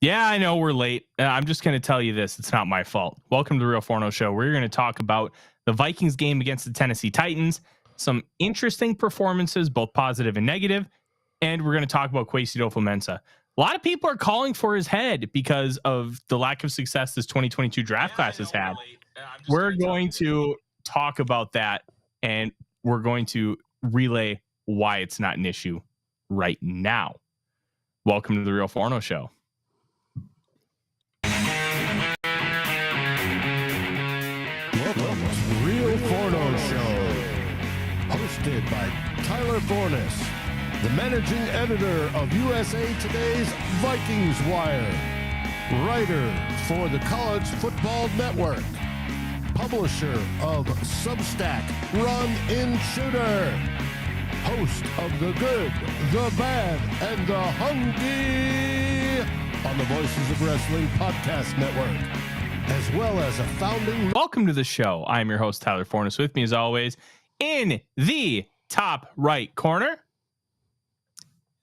Yeah, I know we're late. I'm just going to tell you this. It's not my fault. Welcome to the Real Forno Show. We're going to talk about the Vikings game against the Tennessee Titans, some interesting performances, both positive and negative, and we're going to talk about Kwesi Adofo-Mensah. A lot of people are calling for his head because of the lack of success this 2022 draft class has had. We're going to talk about that, and we're going to relay why it's not an issue right now. Welcome to the Real Forno Show. Welcome to the Real Forno Show, hosted by Tyler Forness, the managing editor of USA Today's Vikings Wire, writer for the College Football Network, publisher of Substack Run In Shooter, host of The Good, The Bad, and The Hungry on the Voices of Wrestling Podcast Network, as well as a founding... Welcome to the show. I'm your host, Tyler Forness. With me, as always, in the top right corner,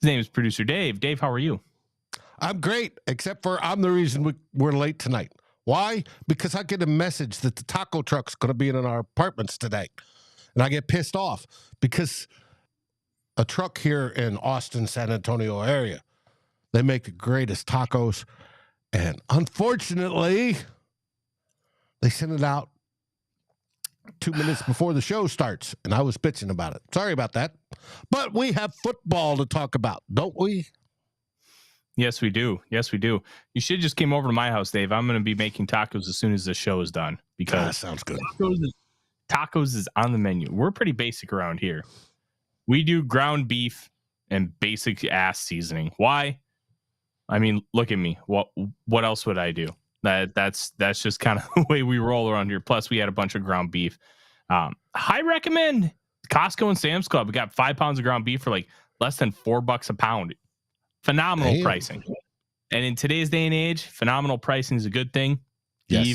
his name is producer Dave. Dave, how are you? I'm great, except for I'm the reason we're late tonight. Why? Because I get a message that the taco truck's going to be in our apartments today. And I get pissed off because a truck here in Austin, San Antonio area, they make the greatest tacos. And unfortunately, they sent it out 2 minutes before the show starts. And I was bitching about it. Sorry about that. But we have football to talk about, don't we? Yes, we do. Yes, we do. You should have just came over to my house, Dave. I'm going to be making tacos as soon as the show is done because sounds good. Tacos is on the menu. We're pretty basic around here. We do ground beef and basic ass seasoning. Why? I mean, look at me. What else would I do? That's just kind of the way we roll around here. Plus, we had a bunch of ground beef. I recommend Costco and Sam's Club. We got 5 pounds of ground beef for like less than $4 a pound. Phenomenal pricing. And in today's day and age, phenomenal pricing is a good thing, yes.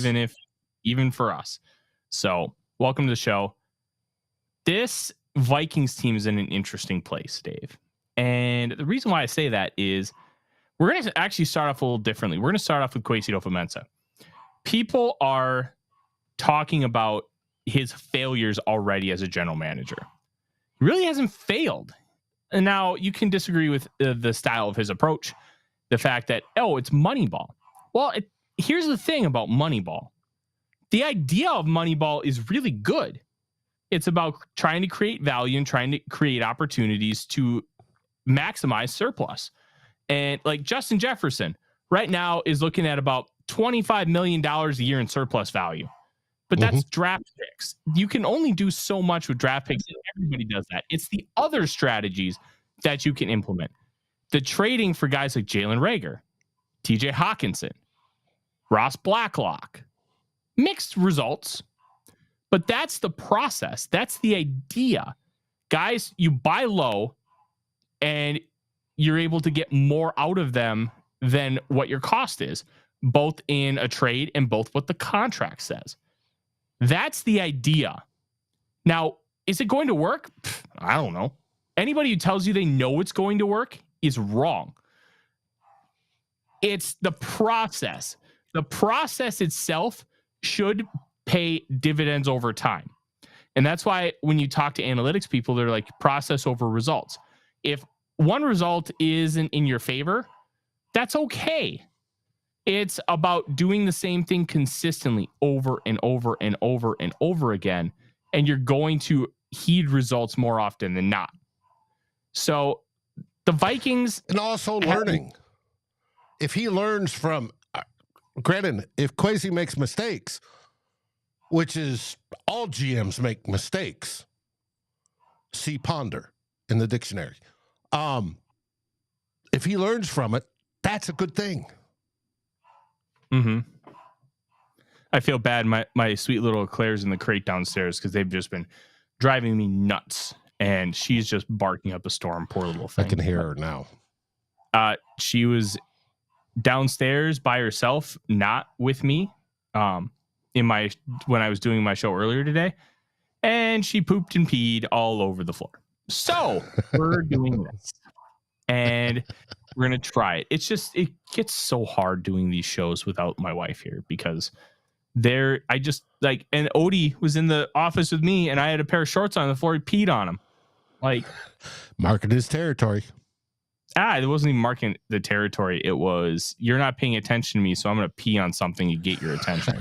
even for us. So, welcome to the show. This Vikings team is in an interesting place, Dave. And the reason why I say that is we're going to actually start off a little differently. We're going to start off with Kwesi Adofo-Mensah. People are talking about his failures already as a general manager. He really hasn't failed. And now you can disagree with the style of his approach. The fact that, it's Moneyball. Well, here's the thing about Moneyball. The idea of Moneyball is really good. It's about trying to create value and trying to create opportunities to maximize surplus. And like Justin Jefferson right now is looking at about $25 million a year in surplus value. But that's draft picks. You can only do so much with draft picks. And everybody does that. It's the other strategies that you can implement. The trading for guys like Jalen Reagor, TJ Hawkinson, Ross Blacklock. Mixed results. But that's the process. That's the idea. Guys, you buy low and you're able to get more out of them than what your cost is, both in a trade and both what the contract says. That's the idea. Now, is it going to work? I don't know. Anybody who tells you they know it's going to work is wrong. It's the process. The process itself should pay dividends over time. And that's why when you talk to analytics people, they're like process over results. If one result isn't in your favor, that's okay. It's about doing the same thing consistently over and over and over and over again. And you're going to heed results more often than not. So the Vikings... And also learning. If he learns from... Granted, if Kwesi makes mistakes, which is all GMs make mistakes, see ponder in the dictionary. If he learns from it, that's a good thing. Mm-hmm. I feel bad. My sweet little Claire's in the crate downstairs because they've just been driving me nuts, and she's just barking up a storm. Poor little thing. I can hear her now. She was downstairs by herself, not with me. When I was doing my show earlier today, and she pooped and peed all over the floor. So we're doing this, and We're going to try it. It's just, it gets so hard doing these shows without my wife here because I just like, and Odie was in the office with me and I had a pair of shorts on the floor. He peed on him. Like, marking his territory. It wasn't even marking the territory. It was, you're not paying attention to me, so I'm going to pee on something to get your attention.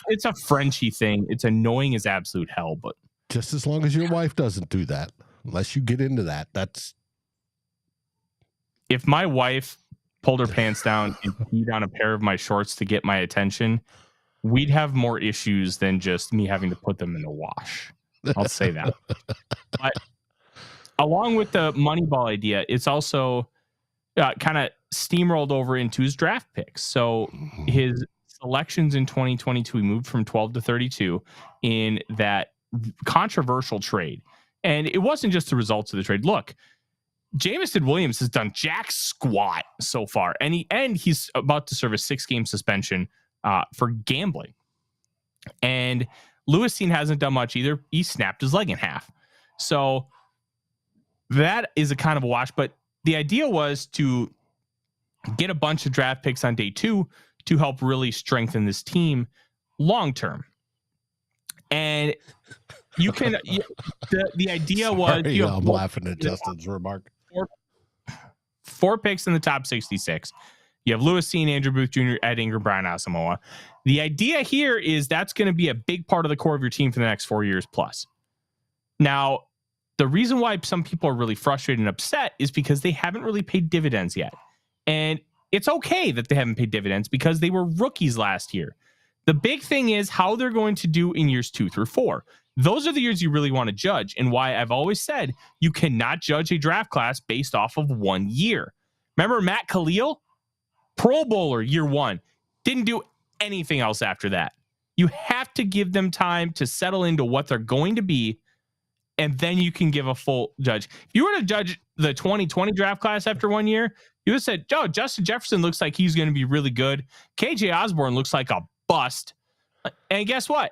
It's a Frenchie thing. It's annoying as absolute hell, but just as long as your wife doesn't do that, unless you get into that, that's. If my wife pulled her pants down and peed on a pair of my shorts to get my attention, we'd have more issues than just me having to put them in the wash. I'll say that. But along with the Moneyball idea, it's also kind of steamrolled over into his draft picks. So his selections in 2022, he moved from 12 to 32 in that controversial trade. And it wasn't just the results of the trade. Look, Jamison Williams has done jack squat so far, and he's about to serve a 6-game suspension for gambling. And Lewis Cine hasn't done much either. He snapped his leg in half. So that is a kind of a wash, but the idea was to get a bunch of draft picks on day 2 to help really strengthen this team long term. And you can, the idea was, I'm laughing at Justin's remark. 4 picks in the top 66. You have Lewis Cine, Andrew Booth Jr., Ed Ingram, Brian Asamoah. The idea here is that's going to be a big part of the core of your team for the next 4 years plus. Now, the reason why some people are really frustrated and upset is because they haven't really paid dividends yet. And it's okay that they haven't paid dividends because they were rookies last year. The big thing is how they're going to do in years 2 through 4. Those are the years you really want to judge, and why I've always said you cannot judge a draft class based off of 1 year. Remember Matt Khalil? Pro Bowler year 1. Didn't do anything else after that. You have to give them time to settle into what they're going to be, and then you can give a full judge. If you were to judge the 2020 draft class after 1 year, you would have said, Justin Jefferson looks like he's going to be really good. KJ Osborne looks like a bust. And guess what?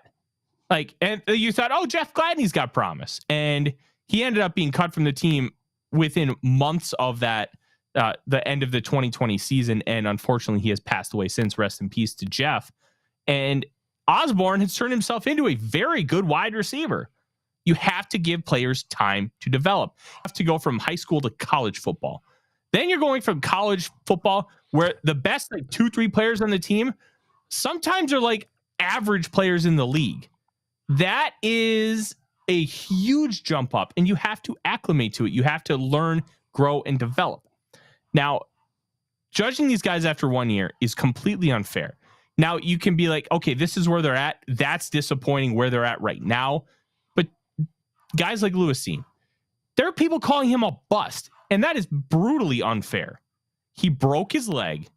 And you thought, Jeff Gladney's got promise. And he ended up being cut from the team within months of that, the end of the 2020 season. And unfortunately, he has passed away since. Rest in peace to Jeff. And Osborne has turned himself into a very good wide receiver. You have to give players time to develop. You have to go from high school to college football. Then you're going from college football where the best 2-3 players on the team sometimes are like average players in the league. That is a huge jump up, and you have to acclimate to it. You have to learn, grow, and develop. Now, judging these guys after 1 year is completely unfair. Now, you can be like, okay, this is where they're at. That's disappointing where they're at right now. But guys like Lewis Cine, there are people calling him a bust, and that is brutally unfair. He broke his leg.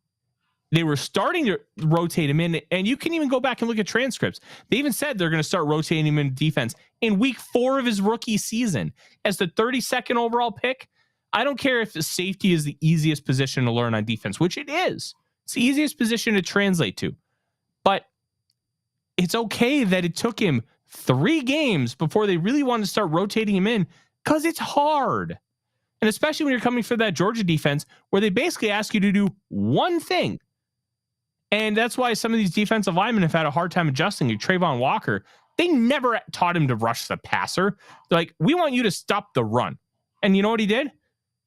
They were starting to rotate him in, and you can even go back and look at transcripts. They even said they're going to start rotating him in defense in week 4 of his rookie season as the 32nd overall pick. I don't care if the safety is the easiest position to learn on defense, which it is. It's the easiest position to translate to. But it's okay that it took him 3 games before they really wanted to start rotating him in because it's hard. And especially when you're coming for that Georgia defense where they basically ask you to do one thing. And that's why some of these defensive linemen have had a hard time adjusting. Like Trayvon Walker, they never taught him to rush the passer. They're like, we want you to stop the run. And you know what he did?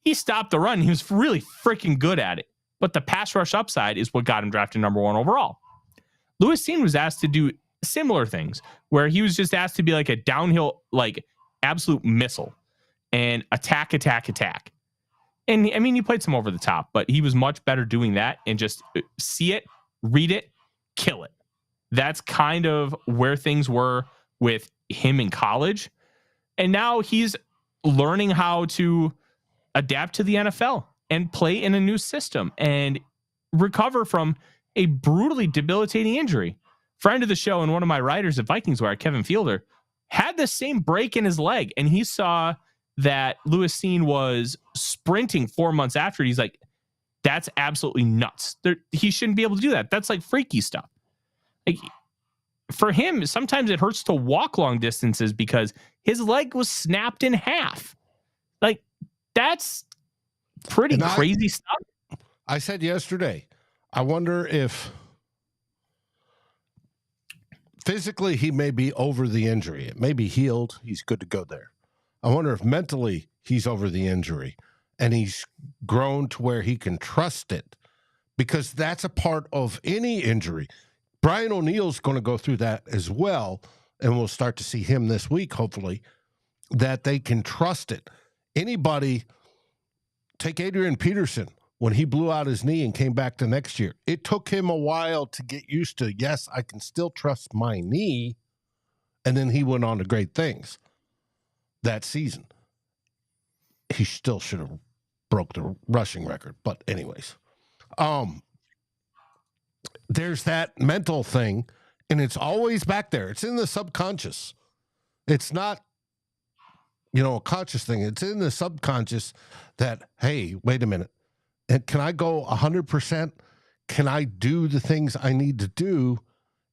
He stopped the run. He was really freaking good at it. But the pass rush upside is what got him drafted number 1 overall. Lewis Cine was asked to do similar things where he was just asked to be like a downhill, absolute missile and attack. And I mean, he played some over the top, but he was much better doing that and just see it, read it, kill it. That's kind of where things were with him in college. And now he's learning how to adapt to the NFL and play in a new system and recover from a brutally debilitating injury. Friend of the show and one of my writers at Vikings Wire, Kevin Fielder, had the same break in his leg, and he saw that Lewis Cine was sprinting 4 months after. He's like, that's absolutely nuts. He shouldn't be able to do that. That's like freaky stuff. For him, sometimes it hurts to walk long distances because his leg was snapped in half. That's Pretty crazy stuff. I said yesterday, I wonder if physically he may be over the injury. It may be healed. He's good to go there. I wonder if mentally he's over the injury and he's grown to where he can trust it, because that's a part of any injury. Brian O'Neill's going to go through that as well, and we'll start to see him this week, hopefully, that they can trust it. Anybody, take Adrian Peterson, when he blew out his knee and came back the next year, it took him a while to get used to, yes, I can still trust my knee, and then he went on to great things that season. He still should have broke the rushing record, but anyways. There's that mental thing, and it's always back there. It's in the subconscious. It's not, a conscious thing. It's in the subconscious that, hey, wait a minute. And can I go 100%? Can I do the things I need to do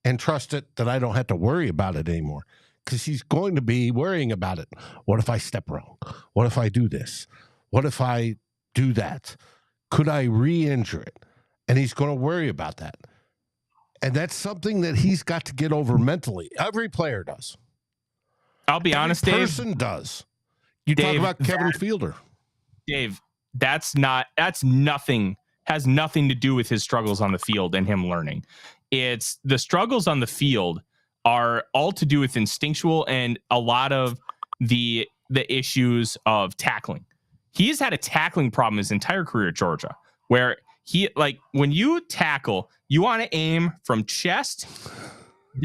and trust it that I don't have to worry about it anymore? Because he's going to be worrying about it. What if I step wrong? What if I do this? What if I do that? Could I re-injure it? And he's going to worry about that. And that's something that he's got to get over mentally. Every player does. I'll be honest, Dave. Every person does. You talk about Kevin Fielder. Dave, has nothing to do with his struggles on the field and him learning. It's the struggles on the field are all to do with instinctual and a lot of the issues of tackling. He's had a tackling problem his entire career at Georgia, where when you tackle, you want to aim from chest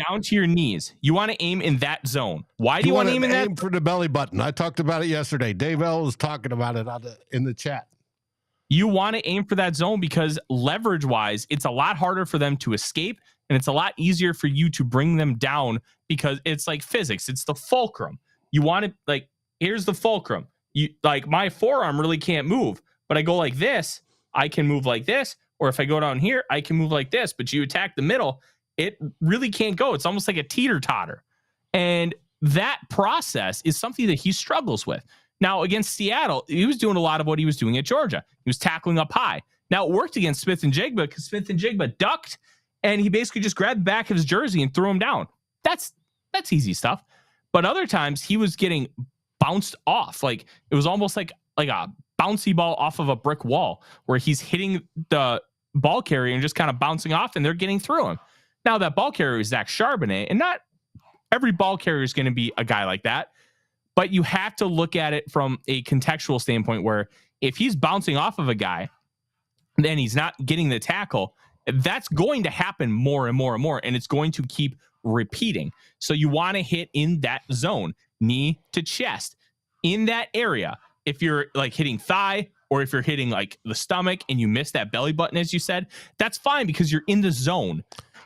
down to your knees. You want to aim in that zone. Why do you want to aim in that? Aim for the belly button. I talked about it yesterday. Dave L was talking about it in the chat. You want to aim for that zone because leverage-wise, it's a lot harder for them to escape, and it's a lot easier for you to bring them down because it's like physics. It's the fulcrum. You want to, here's the fulcrum. My forearm really can't move, but I go like this, I can move like this, or if I go down here, I can move like this, but you attack the middle, it really can't go. It's almost like a teeter-totter. And that process is something that he struggles with. Now, against Seattle, he was doing a lot of what he was doing at Georgia. He was tackling up high. Now, it worked against Smith-Njigba because Smith-Njigba ducked, and he basically just grabbed the back of his jersey and threw him down. That's easy stuff. But other times, he was getting bounced off. It was almost like a bouncy ball off of a brick wall where he's hitting the ball carrier and just kind of bouncing off, and they're getting through him. Now, that ball carrier is Zach Charbonnet, and not every ball carrier is going to be a guy like that. But you have to look at it from a contextual standpoint where if he's bouncing off of a guy, then he's not getting the tackle. That's going to happen more and more and more, and it's going to keep repeating. So you want to hit in that zone, knee to chest, in that area. If you're hitting thigh or if you're hitting the stomach and you miss that belly button, as you said, that's fine because you're in the zone.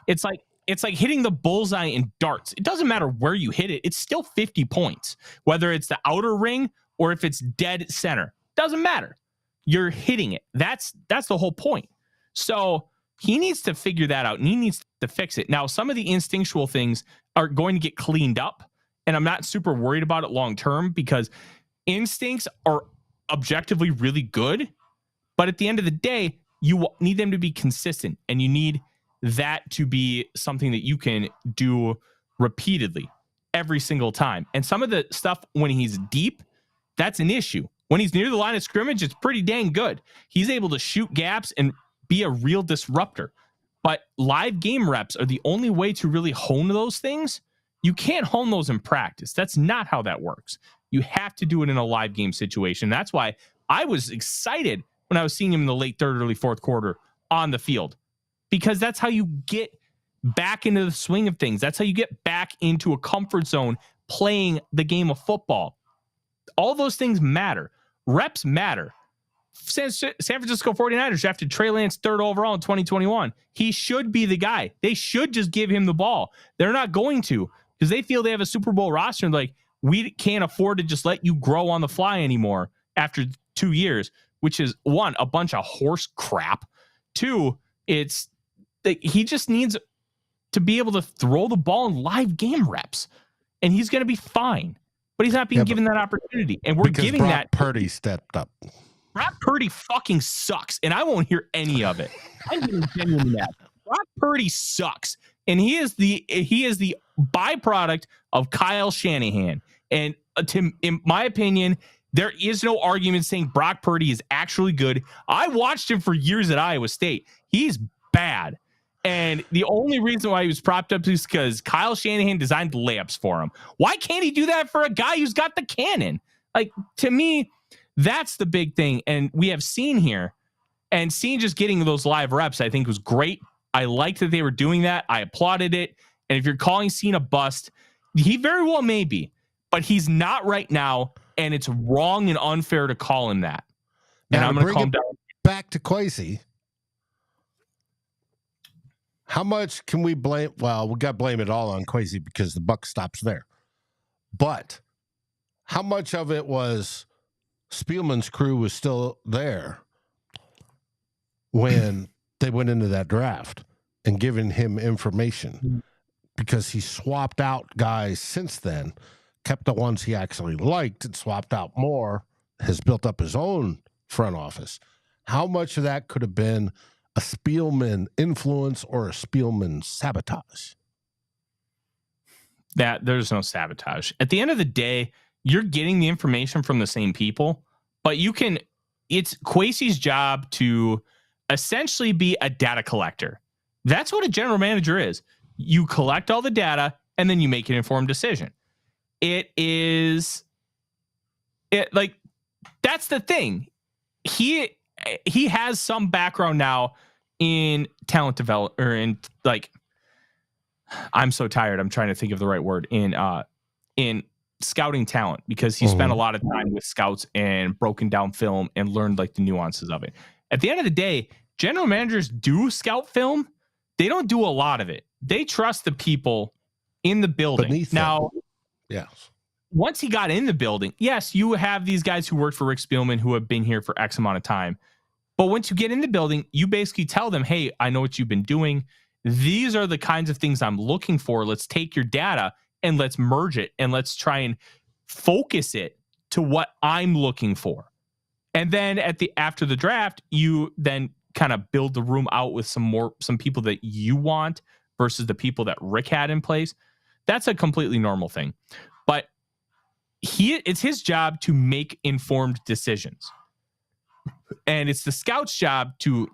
It's like hitting the bullseye in darts. It doesn't matter where you hit it. It's still 50 points, whether it's the outer ring or if it's dead center. Doesn't matter. You're hitting it. That's the whole point. So he needs to figure that out, and he needs to fix it. Now, some of the instinctual things are going to get cleaned up, and I'm not super worried about it long term because instincts are objectively really good. But at the end of the day, you need them to be consistent, and you need that to be something that you can do repeatedly every single time. And some of the stuff when he's deep, that's an issue. When he's near the line of scrimmage, it's pretty dang good. He's able to shoot gaps and be a real disruptor. But live game reps are the only way to really hone those things. You can't hone those in practice. That's not how that works. You have to do it in a live game situation. That's why I was excited when I was seeing him in the late third, early fourth quarter on the field. Because that's how you get back into the swing of things. That's how you get back into a comfort zone playing the game of football. All those things matter. Reps matter. San Francisco 49ers drafted Trey Lance third overall in 2021. He should be the guy. They should just give him the ball. They're not going to because they feel they have a Super Bowl roster and we can't afford to just let you grow on the fly anymore after 2 years, which is one, a bunch of horse crap. Two, he just needs to be able to throw the ball in live game reps, and he's going to be fine. But he's not being given that opportunity, and we're giving Brock that. Purdy stepped up. Brock Purdy fucking sucks, and I won't hear any of it. I'm getting genuinely mad. Brock Purdy sucks, and he is the byproduct of Kyle Shanahan. And in my opinion, there is no argument saying Brock Purdy is actually good. I watched him for years at Iowa State. He's bad. And the only reason why he was propped up is because Kyle Shanahan designed the layups for him. Why can't he do that for a guy who's got the cannon? Like, to me, that's the big thing. And we have Cine here. And Cine just getting those live reps, I think, was great. I liked that they were doing that. I applauded it. And if you're calling Cine a bust, he very well may be. But he's not right now. And it's wrong and unfair to call him that. And Now, I'm going to calm down. Back to Kwesi. How much can we blame? Well, we got to blame it all on Kwesi because the buck stops there. But how much of it was Spielman's crew was still there when they went into that draft and giving him information? Because he swapped out guys since then, kept the ones he actually liked and swapped out more, has built up his own front office. How much of that could have been a Spielman influence or a Spielman sabotage? That there's no sabotage. At the end of the day, you're getting the information from the same people, but it's Kwesi's job to essentially be a data collector. That's what a general manager is. You collect all the data and then you make an informed decision. That's the thing. He has some background now in talent development, or in I'm so tired. I'm trying to think of the right word in scouting talent, because he spent a lot of time with scouts and broken down film and learned the nuances of it. At the end of the day, general managers do scout film. They don't do a lot of it. They trust the people in the building. Beneath now, yes. Once he got in the building, yes, you have these guys who worked for Rick Spielman who have been here for X amount of time. But once you get in the building, you basically tell them, hey, I know what you've been doing. These are the kinds of things I'm looking for. Let's take your data and let's merge it and let's try and focus it to what I'm looking for. And then after the draft, you then kind of build the room out with some people that you want versus the people that Rick had in place. That's a completely normal thing. But it's his job to make informed decisions. And it's the scout's job to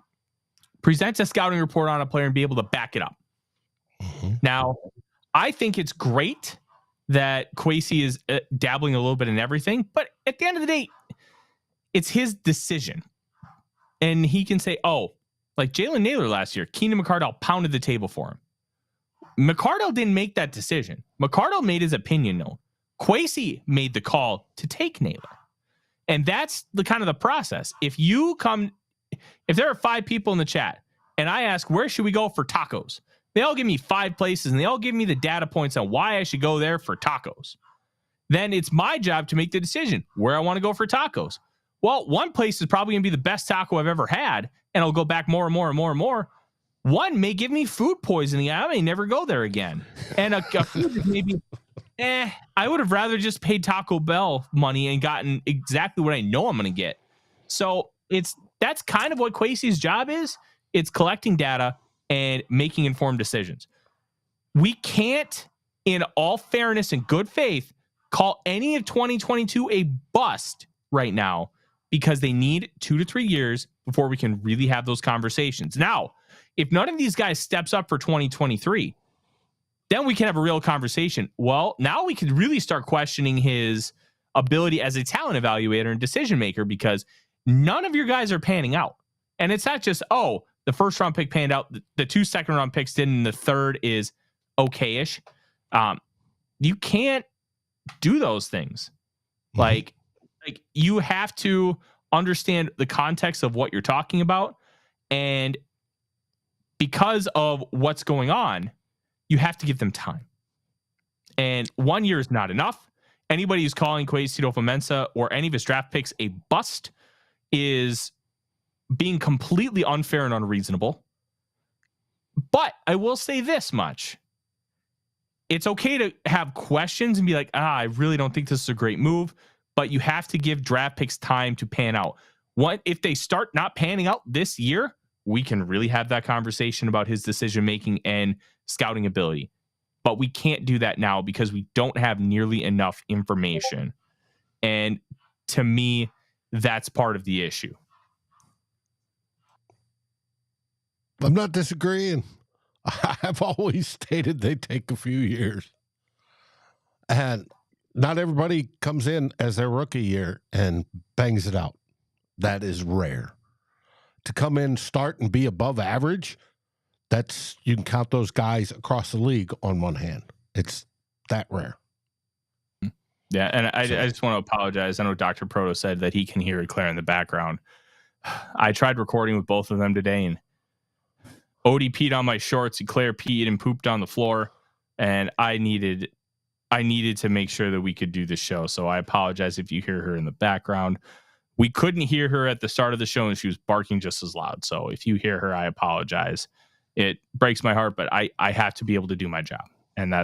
present a scouting report on a player and be able to back it up. Now, I think it's great that Kwesi is dabbling a little bit in everything, but at the end of the day, it's his decision. And he can say, like Jalen Naylor last year, Keenan McCardell pounded the table for him. McCardell didn't make that decision. McCardell made his opinion known. Kwesi made the call to take Naylor. And that's the kind of the process. If there are 5 people in the chat and I ask, where should we go for tacos? They all give me 5 places and they all give me the data points on why I should go there for tacos. Then it's my job to make the decision where I want to go for tacos. Well, one place is probably going to be the best taco I've ever had, and I'll go back more and more and more and more. One may give me food poisoning. I may never go there again. And a food is maybe, I would have rather just paid Taco Bell money and gotten exactly what I know I'm going to get. So that's kind of what Kwesi's job is. It's collecting data and making informed decisions. We can't, in all fairness and good faith, call any of 2022 a bust right now, because they need 2 to 3 years before we can really have those conversations. Now, if none of these guys steps up for 2023, then we can have a real conversation. Well, now we can really start questioning his ability as a talent evaluator and decision maker, because none of your guys are panning out. And it's not just, the first round pick panned out, the 2 second round picks didn't, and the third is okay-ish. You can't do those things. Like you have to understand the context of what you're talking about. And because of what's going on, you have to give them time. And 1 year is not enough. Anybody who's calling Kwesi Adofo-Mensah or any of his draft picks a bust is being completely unfair and unreasonable. But I will say this much. It's okay to have questions and be like, I really don't think this is a great move, but you have to give draft picks time to pan out. What if they start not panning out this year? We can really have that conversation about his decision making and scouting ability. But we can't do that now because we don't have nearly enough information. And to me, that's part of the issue. I'm not disagreeing. I've always stated they take a few years. And not everybody comes in as their rookie year and bangs it out. That is rare. To come in, start, and be above average, that's, you can count those guys across the league on one hand. It's that rare. Yeah, and I just want to apologize. I know Dr. Proto said that he can hear Claire in the background. I tried recording with both of them today, and Odie peed on my shorts, and Claire peed and pooped on the floor, and I needed to make sure that we could do the show. So I apologize if you hear her in the background. We couldn't hear her at the start of the show, and she was barking just as loud. So if you hear her, I apologize. It breaks my heart, but I have to be able to do my job. And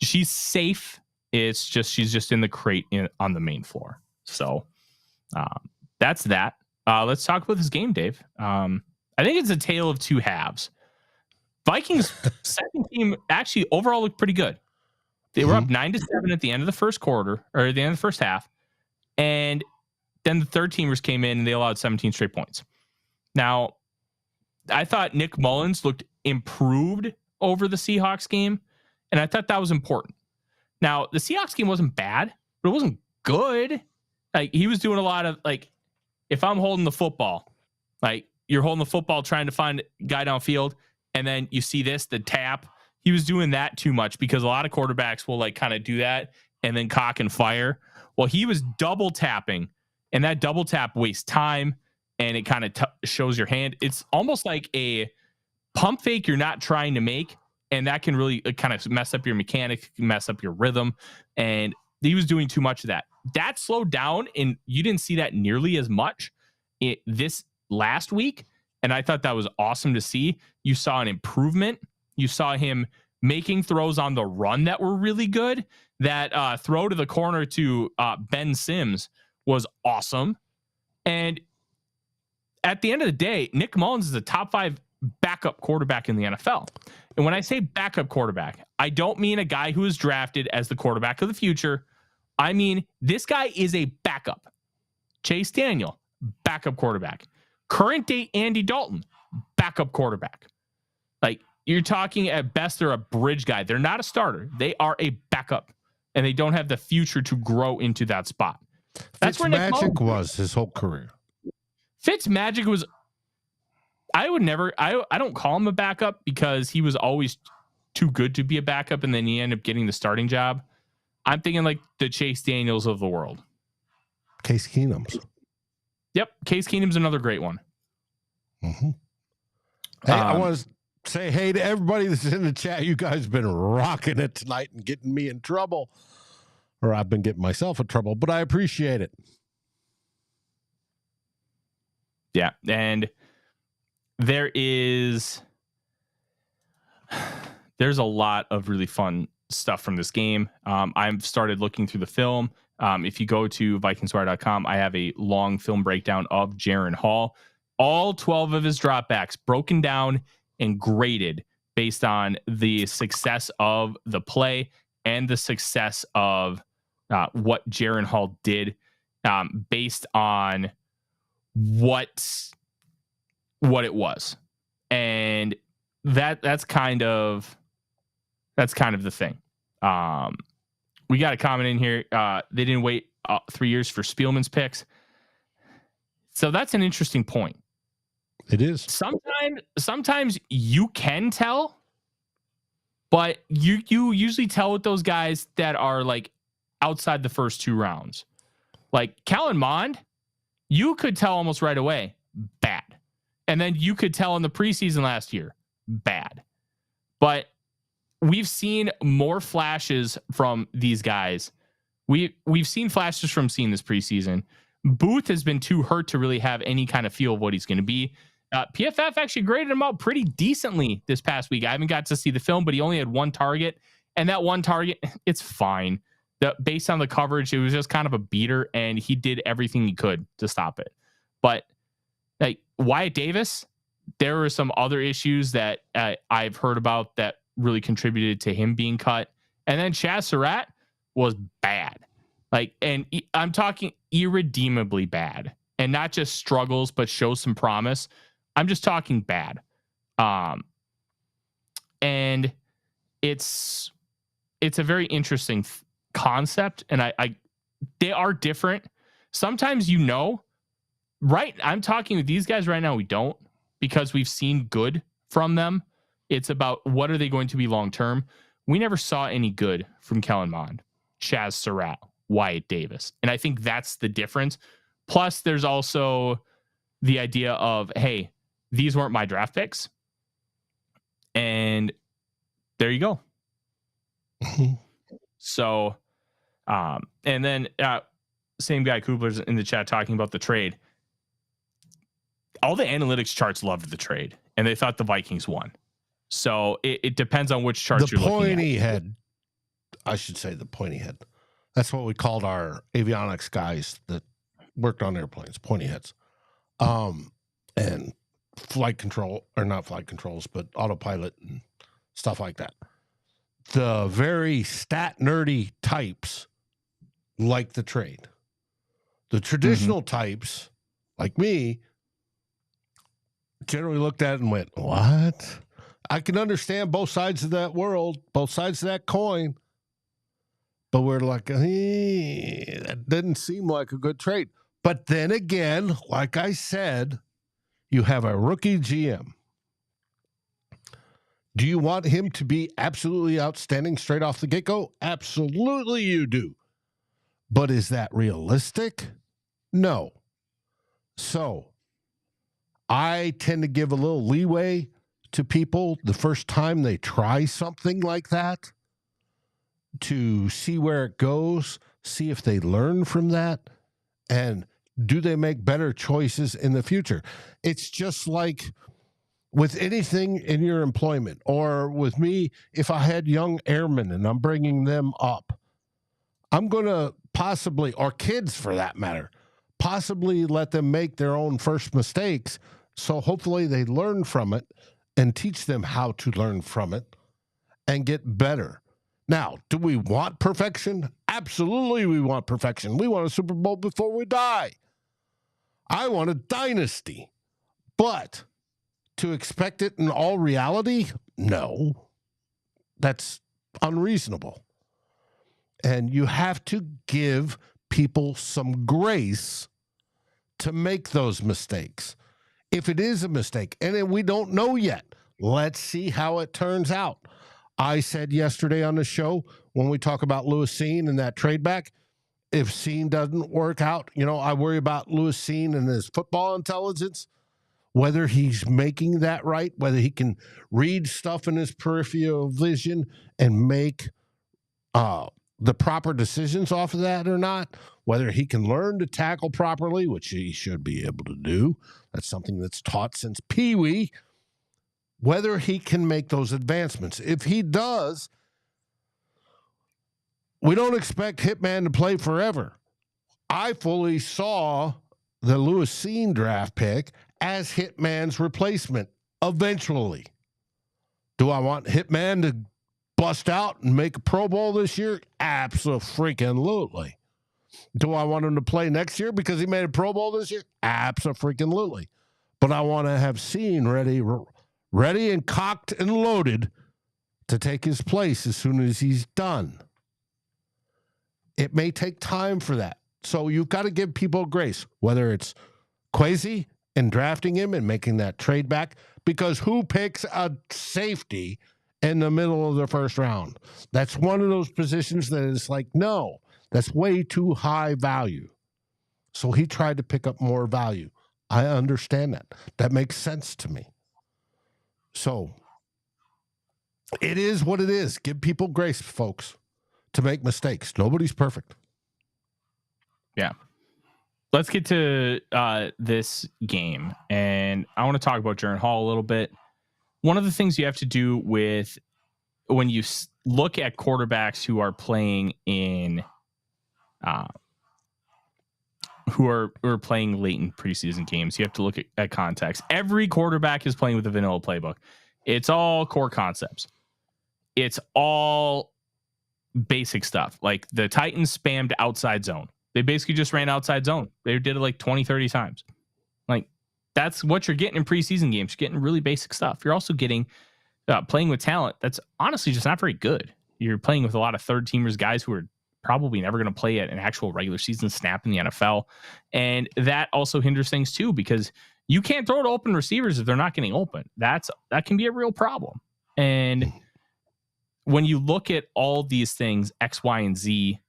she's safe. It's just, she's just in the crate on the main floor. So that's that. Let's talk about this game, Dave. I think it's a tale of two halves. Vikings second team actually overall looked pretty good. They were up 9-7 at the end of the first quarter, or the end of the first half. And then the third teamers came in and they allowed 17 straight points. Now, I thought Nick Mullins looked improved over the Seahawks game, and I thought that was important. Now, the Seahawks game wasn't bad, but it wasn't good. Like, he was doing a lot of, like, if I'm holding the football, like, you're holding the football trying to find a guy downfield, and then you see the tap. He was doing that too much because a lot of quarterbacks will, like, kind of do that and then cock and fire. Well, he was double tapping, and that double tap wastes time, and it kind of shows your hand. It's almost like a pump fake you're not trying to make, and that can really kind of mess up your mechanics, mess up your rhythm, and he was doing too much of that. That slowed down, and you didn't see that nearly as much this last week, and I thought that was awesome to see. You saw an improvement. You saw him making throws on the run that were really good. That throw to the corner to Ben Sims was awesome. And at the end of the day, Nick Mullins is a top 5 backup quarterback in the NFL. And when I say backup quarterback, I don't mean a guy who is drafted as the quarterback of the future. I mean, this guy is a backup. Chase Daniel, backup quarterback. Current day Andy Dalton, backup quarterback. Like, you're talking at best, they're a bridge guy. They're not a starter. They are a backup, and they don't have the future to grow into that spot. That's where Fitzmagic was his whole career. Fitzmagic was, I don't call him a backup because he was always too good to be a backup, and then he ended up getting the starting job. I'm thinking like the Chase Daniels of the world. Case Keenum's. Yep. Case Keenum's another great one. Mm-hmm. Hey, I want to say hey to everybody that's in the chat. You guys have been rocking it tonight and getting me in trouble. Or I've been getting myself in trouble, but I appreciate it. Yeah. And there's a lot of really fun stuff from this game. I've started looking through the film. If you go to VikingsWire.com, I have a long film breakdown of Jaren Hall. All 12 of his dropbacks broken down and graded based on the success of the play and the success of what Jaren Hall did based on what it was. And that's kind of the thing. We got a comment in here. They didn't wait 3 years for Spielman's picks. So that's an interesting point. It is. Sometimes you can tell, but you usually tell with those guys that are like outside the first 2 rounds. Like Kellen Mond, you could tell almost right away, bad. And then you could tell in the preseason last year, bad. But we've seen more flashes from these guys. We've seen flashes from Cine this preseason. Booth has been too hurt to really have any kind of feel of what he's going to be. PFF actually graded him out pretty decently this past week. I haven't got to see the film, but he only had 1 target. And that 1 target, it's fine. Based on the coverage, it was just kind of a beater, and he did everything he could to stop it. But like Wyatt Davis, there were some other issues that I've heard about that really contributed to him being cut. And then Chaz Surratt was bad. And I'm talking irredeemably bad, and not just struggles, but shows some promise. I'm just talking bad. And it's a very interesting concept, and they are different. Sometimes, right? I'm talking to these guys right now. We don't, because we've seen good from them. It's about what are they going to be long term. We never saw any good from Kellen Mond, Chaz Surratt, Wyatt Davis, and I think that's the difference. Plus, there's also the idea of, hey, these weren't my draft picks, and there you go. So, and then same guy Kubler's in the chat talking about the trade. All the analytics charts loved the trade, and they thought the Vikings won. So it depends on which charts you're looking at. The pointy head, I should say, the pointy head. That's what we called our avionics guys that worked on airplanes, pointy heads. And flight control, or not flight controls, but autopilot and stuff like that. The very stat nerdy types like the trade. The traditional types, like me, generally looked at it and went, what? I can understand both sides of that world, both sides of that coin, but we're like, hey, that didn't seem like a good trade. But then again, like I said, you have a rookie GM. Do you want him to be absolutely outstanding straight off the get-go? Absolutely you do. But is that realistic? No. So I tend to give a little leeway to people the first time they try something like that to see where it goes, see if they learn from that, and do they make better choices in the future. It's just like with anything in your employment, or with me, if I had young airmen and I'm bringing them up, I'm going to possibly, or kids for that matter, possibly let them make their own first mistakes. So hopefully they learn from it and teach them how to learn from it and get better. Now, do we want perfection? Absolutely we want perfection. We want a Super Bowl before we die. I want a dynasty. But to expect it in all reality? No. That's unreasonable. And you have to give people some grace to make those mistakes. If it is a mistake, and we don't know yet, let's see how it turns out. I said yesterday on the show, when we talk about Lewis Cine and that trade back, if Cine doesn't work out, I worry about Lewis Cine and his football intelligence, whether he's making that right, whether he can read stuff in his peripheral vision and make the proper decisions off of that or not, whether he can learn to tackle properly, which he should be able to do. That's something that's taught since Pee-wee. Whether he can make those advancements. If he does, we don't expect Hitman to play forever. I fully saw the Lewis Cine draft pick as Hitman's replacement eventually. Do I want Hitman to bust out and make a Pro Bowl this year? Abso-freaking-lutely. Do I want him to play next year because he made a Pro Bowl this year? Abso-freaking-lutely. But I want to have Cine ready and cocked and loaded to take his place as soon as he's done. It may take time for that. So you've got to give people grace, whether it's Kwesi and drafting him and making that trade back, because who picks a safety in the middle of the first round? That's one of those positions that is like, no, that's way too high value. So he tried to pick up more value. I understand that. That makes sense to me. So it is what it is. Give people grace, folks, to make mistakes. Nobody's perfect. Yeah. Let's get to this game. And I want to talk about Jaren Hall a little bit. One of the things you have to do with when you look at quarterbacks who are playing in who are playing late in preseason games. You have to look at context. Every quarterback is playing with a vanilla playbook. It's all core concepts. It's all basic stuff. Like the Titans spammed outside zone. They basically just ran outside zone. They did it like 20, 30 times. Like that's what you're getting in preseason games. You're getting really basic stuff. You're also getting playing with talent that's honestly just not very good. You're playing with a lot of third teamers, guys who are probably never going to play at an actual regular season snap in the NFL. And that also hinders things too, because you can't throw to open receivers if they're not getting open. That can be a real problem. And when you look at all these things, X, Y, and Z,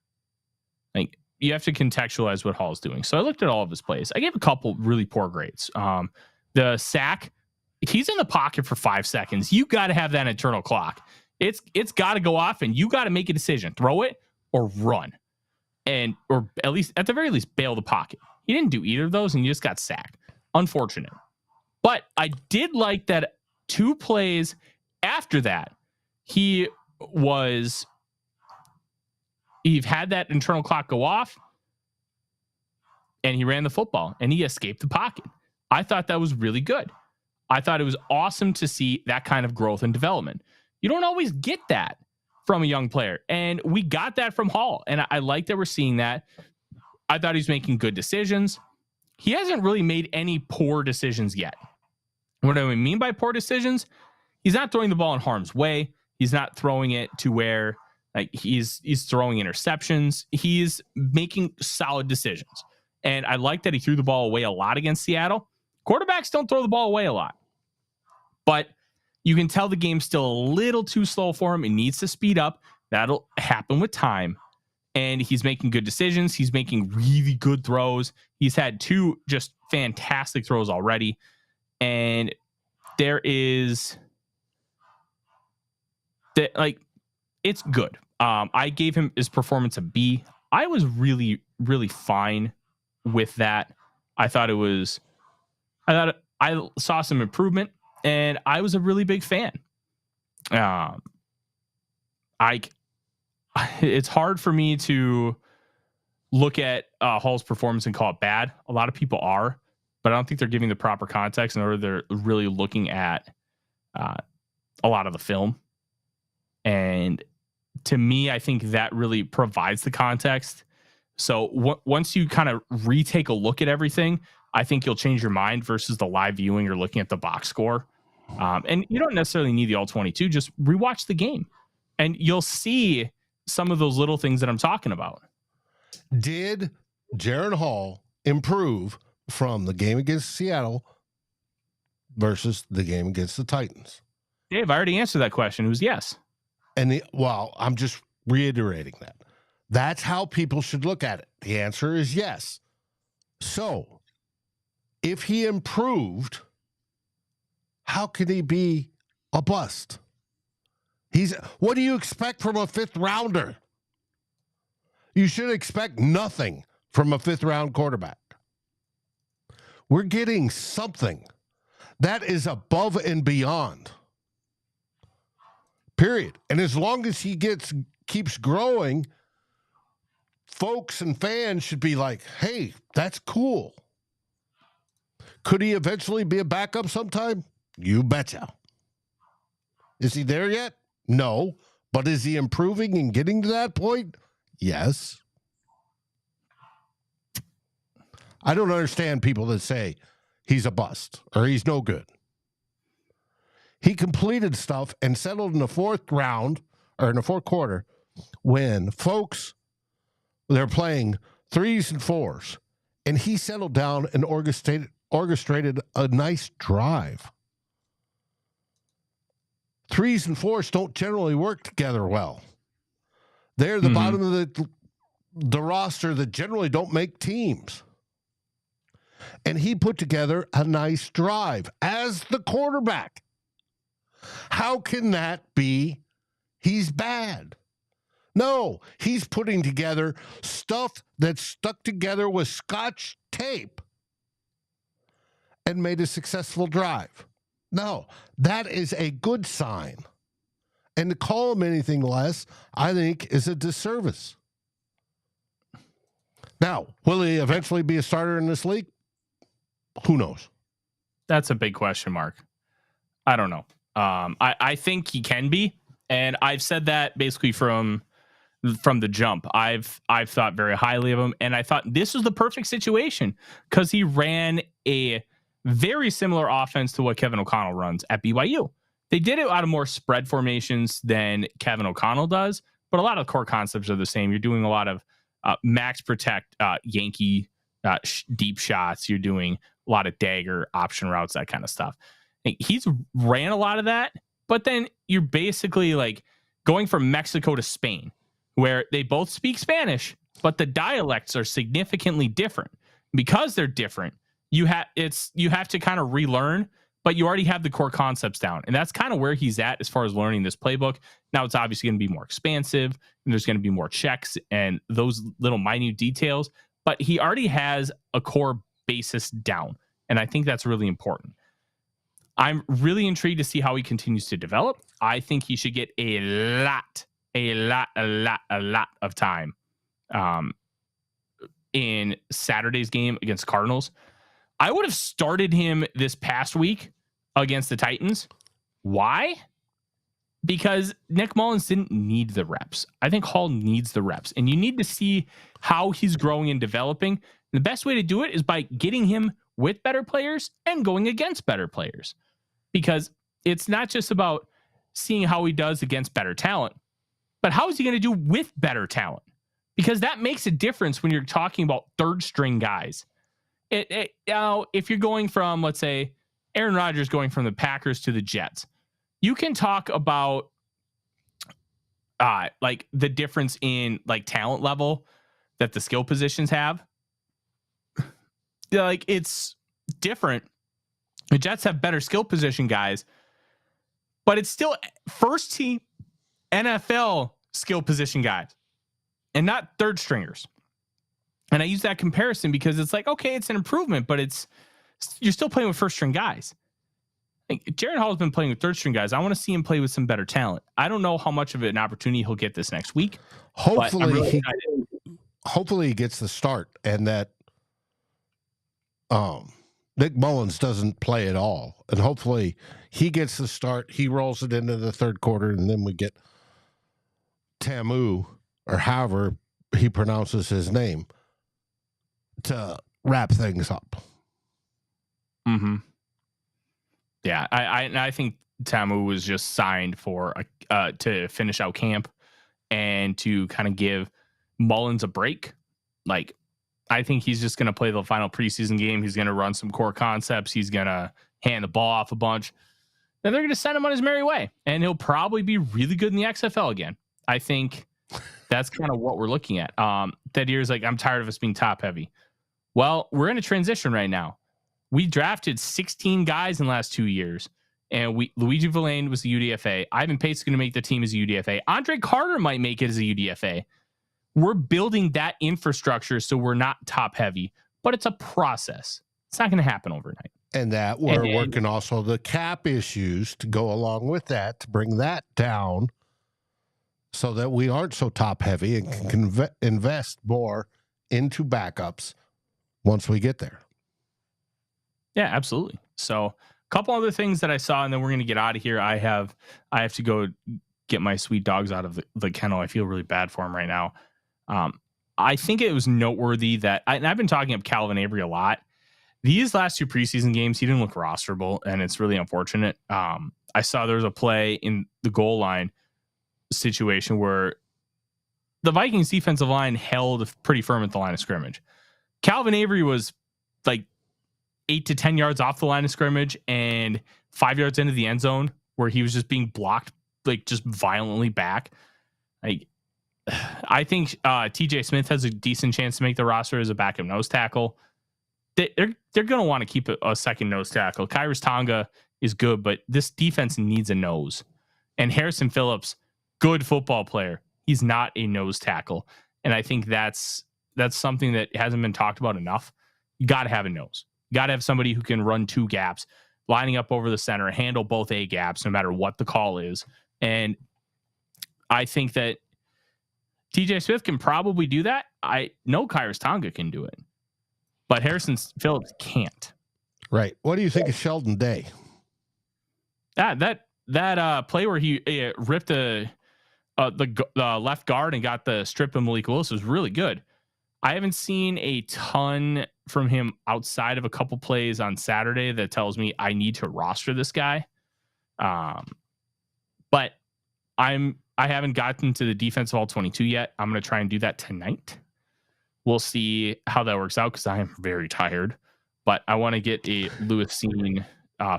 like you have to contextualize what Hall's doing. So I looked at all of his plays. I gave a couple really poor grades. The sack, he's in the pocket for 5 seconds. You got to have that internal clock. It's got to go off, and you got to make a decision: throw it or run, or at the very least bail the pocket. He didn't do either of those, and you just got sacked. Unfortunate. But I did like that 2 plays after that, he had that internal clock go off, and he ran the football, and he escaped the pocket. I thought that was really good. I thought it was awesome to see that kind of growth and development. You don't always get that from a young player, and we got that from Hall, and I like that we're seeing that. I thought he's making good decisions. He hasn't really made any poor decisions yet. What do I mean by poor decisions? He's not throwing the ball in harm's way. He's not throwing it to where like he's throwing interceptions. He's making solid decisions. And I like that he threw the ball away a lot against Seattle. Quarterbacks don't throw the ball away a lot. But you can tell the game's still a little too slow for him. It needs to speed up. That'll happen with time. And he's making good decisions. He's making really good throws. He's had 2 just fantastic throws already. And there is that, like, it's good. I gave him his performance a B. I was really, really fine with that. I thought I saw some improvement, and I was a really big fan. It's hard for me to look at Hall's performance and call it bad. A lot of people are, but I don't think they're giving the proper context in order. They're really looking at a lot of the film. And to me, I think that really provides the context. So once you kind of retake a look at everything, I think you'll change your mind versus the live viewing or looking at the box score. And you don't necessarily need the all 22. Just rewatch the game, and you'll see some of those little things that I'm talking about. Did Jaren Hall improve from the game against Seattle versus the game against the Titans? Dave, I already answered that question. It was yes. And I'm just reiterating that. That's how people should look at it. The answer is yes. So if he improved, how can he be a bust? What do you expect from a 5th rounder? You should expect nothing from a 5th round quarterback. We're getting something that is above and beyond. Period. And as long as he keeps growing, folks and fans should be like, hey, that's cool. Could he eventually be a backup sometime? You betcha. Is he there yet? No. But is he improving and getting to that point? Yes. I don't understand people that say he's a bust or he's no good. He completed stuff and settled in the 4th round or in the 4th quarter when folks, they're playing 3s and 4s, and he settled down and orchestrated a nice drive. 3s and 4s don't generally work together well. They're the bottom of the roster that generally don't make teams. And he put together a nice drive as the quarterback. How can that be he's bad? No, he's putting together stuff that's stuck together with Scotch tape and made a successful drive. No, that is a good sign. And to call him anything less, I think, is a disservice. Now, will he eventually be a starter in this league? Who knows? That's a big question mark. I don't know. I think he can be, and I've said that basically from the jump. I've thought very highly of him, and I thought this was the perfect situation because he ran a very similar offense to what Kevin O'Connell runs at BYU. They did it out of more spread formations than Kevin O'Connell does, but a lot of core concepts are the same. You're doing a lot of max protect, Yankee deep shots. You're doing a lot of dagger option routes, that kind of stuff. He's ran a lot of that, but then you're basically like going from Mexico to Spain, where they both speak Spanish, but the dialects are significantly different. Because they're different, you have to kind of relearn, but you already have the core concepts down. And that's kind of where he's at as far as learning this playbook. Now it's obviously going to be more expansive, and there's going to be more checks and those little minute details, but he already has a core basis down. And I think that's really important. I'm really intrigued to see how he continues to develop. I think he should get a lot of time in Saturday's game against Cardinals. I would have started him this past week against the Titans. Why? Because Nick Mullins didn't need the reps. I think Hall needs the reps, and you need to see how he's growing and developing. And the best way to do it is by getting him with better players and going against better players, because it's not just about seeing how he does against better talent, but how is he going to do with better talent? Because that makes a difference when you're talking about third string guys. If you're going from, let's say, Aaron Rodgers going from the Packers to the Jets, you can talk about like the difference in like talent level that the skill positions have. Like, it's different. The Jets have better skill position guys, but it's still first team NFL skill position guys and not third stringers. And I use that comparison because it's like, okay, it's an improvement, but you're still playing with first string guys. Like, Jaren Hall has been playing with third string guys. I want to see him play with some better talent. I don't know how much of an opportunity he'll get this next week. Hopefully he gets the start, and that Nick Mullins doesn't play at all. And hopefully he gets the start. He rolls it into the third quarter, and then we get Tamu, or however he pronounces his name, to wrap things up. Mm-hmm. Yeah, I think Tamu was just signed for to finish out camp and to kind of give Mullins a break. Like, I think he's just going to play the final preseason game. He's going to run some core concepts. He's going to hand the ball off a bunch. Then they're going to send him on his merry way, and he'll probably be really good in the XFL again. I think that's kind of what we're looking at. That year's like, I'm tired of us being top heavy. Well, we're in a transition right now. We drafted 16 guys in the last 2 years, and Luigi Villain was the UDFA. Ivan Pace is going to make the team as a UDFA. Andre Carter might make it as a UDFA. We're building that infrastructure so we're not top heavy, but it's a process. It's not going to happen overnight. And that we're working also the cap issues to go along with that, to bring that down so that we aren't so top heavy and can invest more into backups once we get there. Yeah, absolutely. So a couple other things that I saw, and then we're going to get out of here. I have to go get my sweet dogs out of the kennel. I feel really bad for them right now. I think it was noteworthy that and I've been talking up Calvin Avery a lot. These last two preseason games, he didn't look rosterable, and it's really unfortunate. I saw there was a play in the goal line situation where the Vikings defensive line held pretty firm at the line of scrimmage. Calvin Avery was like 8 to 10 yards off the line of scrimmage and 5 yards into the end zone where he was just being blocked, like just violently back. Like, I think TJ Smith has a decent chance to make the roster as a backup nose tackle. They're going to want to keep a second nose tackle. Kyrus Tonga is good, but this defense needs a nose. And Harrison Phillips, good football player. He's not a nose tackle. And I think that's something that hasn't been talked about enough. You got to have a nose. You got to have somebody who can run two gaps, lining up over the center, handle both A gaps, no matter what the call is. And I think that TJ Smith can probably do that. I know Kyrus Tonga can do it, but Harrison Phillips can't. Right. What do you think of Sheldon Day? That play where he ripped the left guard and got the strip of Malik Willis was really good. I haven't seen a ton from him outside of a couple plays on Saturday that tells me I need to roster this guy. But I haven't gotten to the defensive all 22 yet. I'm going to try and do that tonight. We'll see how that works out because I am very tired. But I want to get a Lewis Cine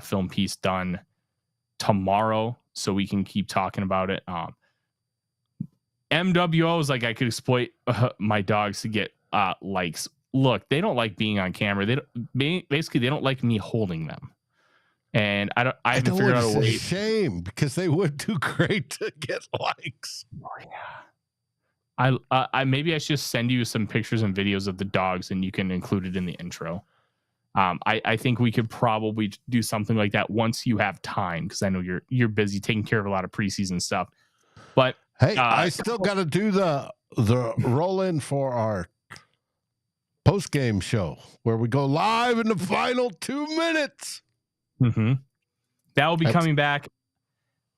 film piece done tomorrow so we can keep talking about it. MWO is like I could exploit my dogs to get likes. Look, they don't like being on camera. They don't like me holding them. And I haven't figured out a way. It's a shame because they would do great to get likes. Oh, yeah. I maybe I should just send you some pictures and videos of the dogs and you can include it in the intro. I think we could probably do something like that once you have time because I know you're busy taking care of a lot of preseason stuff. But hey, I still got to do the roll in for our post game show where we go live in the final 2 minutes. Mm-hmm. That will be coming back.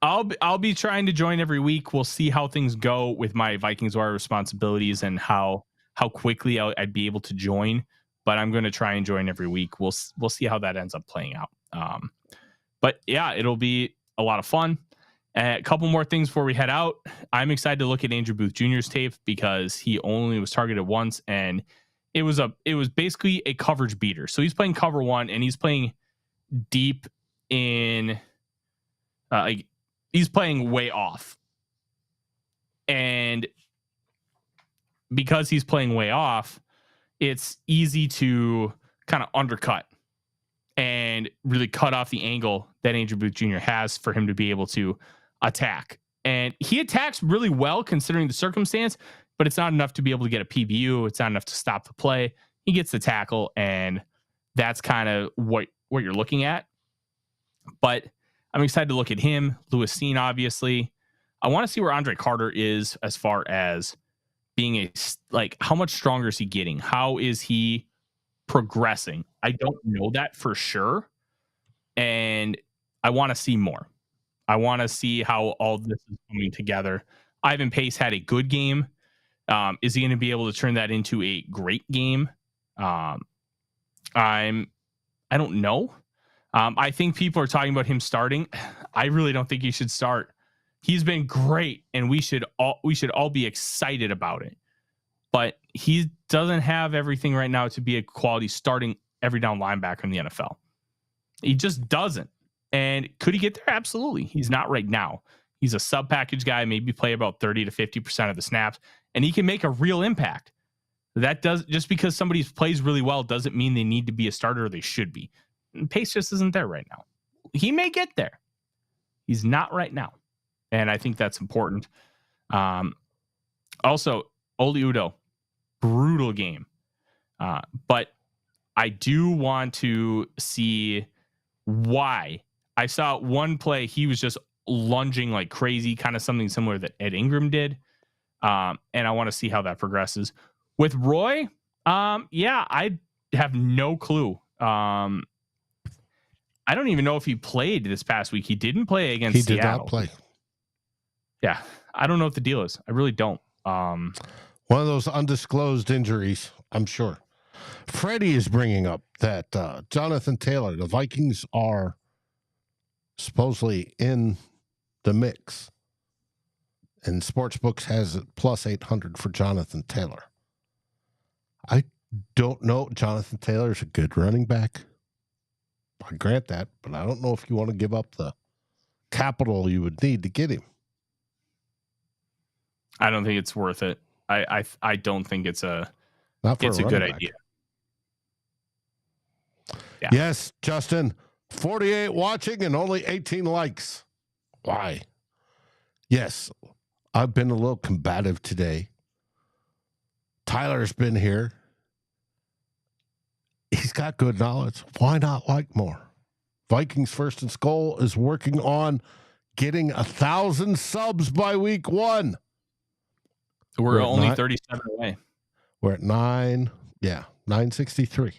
I'll be trying to join every week. We'll see how things go with my Vikings Wire responsibilities and how quickly I'd be able to join. But I'm going to try and join every week. We'll see how that ends up playing out. But yeah, it'll be a lot of fun. A couple more things before we head out. I'm excited to look at Andrew Booth Jr.'s tape because he only was targeted once, and it was basically a coverage beater. So he's playing cover one, and he's playing deep in he's playing way off. And because he's playing way off, it's easy to kind of undercut and really cut off the angle that Andrew Booth Jr. has for him to be able to attack. And he attacks really well considering the circumstance, but it's not enough to be able to get a PBU. It's not enough to stop the play. He gets the tackle, and that's kind of what you're looking at. But I'm excited to look at him. Lewis Cine, obviously. I want to see where Andre Carter is as far as being how much stronger is he getting? How is he progressing? I don't know that for sure. And I want to see more. I want to see how all this is coming together. Ivan Pace had a good game. Is he going to be able to turn that into a great game? I don't know. I think people are talking about him starting. I really don't think he should start. He's been great, and we should all be excited about it. But he doesn't have everything right now to be a quality starting every down linebacker in the NFL. He just doesn't. And could he get there? Absolutely. He's not right now. He's a sub package guy, maybe play about 30 to 50% of the snaps, and he can make a real impact. That does just because somebody plays really well doesn't mean they need to be a starter or they should be. And Pace just isn't there right now. He may get there. He's not right now. And I think that's important. Also, Oli Udoh, brutal game. But I do want to see why. I saw one play, he was just lunging like crazy, kind of something similar that Ed Ingram did. And I want to see how that progresses. With Roy, I have no clue. I don't even know if he played this past week. He didn't play against Seattle. He did not play. Yeah, I don't know what the deal is. I really don't. One of those undisclosed injuries, I'm sure. Freddie is bringing up that Jonathan Taylor, the Vikings are supposedly in the mix. And Sportsbooks has it plus 800 for Jonathan Taylor. I don't know. Jonathan Taylor is a good running back. I grant that, but I don't know if you want to give up the capital you would need to get him. I don't think it's worth it. I don't think it's a good idea. Yeah. Yes, Justin, 48 watching and only 18 likes. Why? Yes, I've been a little combative today. Tyler's been here. He's got good knowledge. Why not like more? Vikings First and SKOL is working on getting 1,000 subs by week 1. We're only 37 away. We're at 963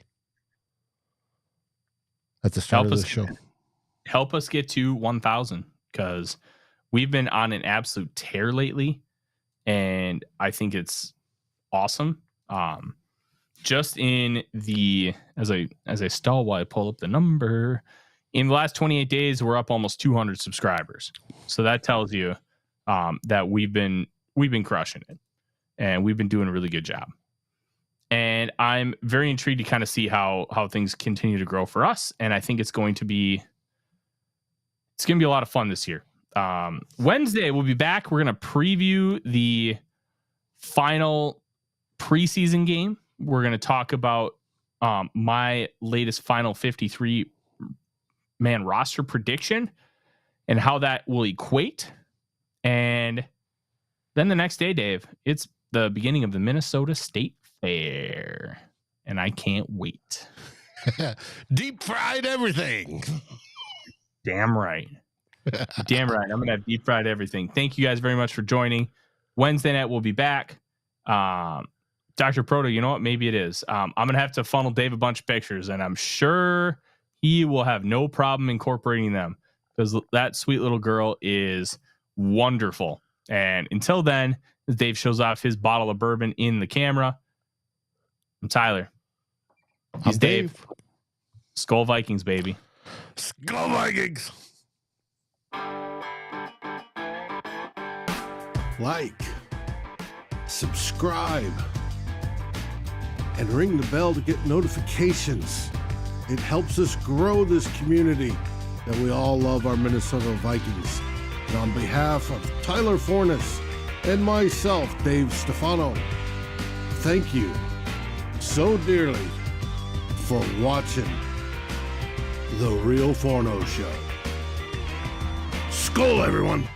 at the start of the show. Help us get to 1,000 because we've been on an absolute tear lately, and I think it's awesome. Just in the as I stall while I pull up the number, in the last 28 days, we're up almost 200 subscribers. So that tells you that we've been crushing it, and we've been doing a really good job. And I'm very intrigued to kind of see how things continue to grow for us. And I think it's going to be a lot of fun this year. Wednesday, we'll be back. We're going to preview the final preseason game. We're going to talk about my latest final 53-man roster prediction and how that will equate. And then the next day, Dave, it's the beginning of the Minnesota State Fair, and I can't wait. Deep fried everything. Damn right. Damn right. I'm going to have deep fried everything. Thank you guys very much for joining. Wednesday night, we'll be back. Dr. Proto, you know what? Maybe it is. I'm going to have to funnel Dave a bunch of pictures, and I'm sure he will have no problem incorporating them because that sweet little girl is wonderful. And until then, as Dave shows off his bottle of bourbon in the camera, I'm Tyler. He's Dave. SKOL Vikings, baby. SKOL Vikings. Like, subscribe, and ring the bell to get notifications. It helps us grow this community that we all love, our Minnesota Vikings. And on behalf of Tyler Forness and myself, Dave Stefano, thank you so dearly for watching The Real Forno Show. SKOL, everyone.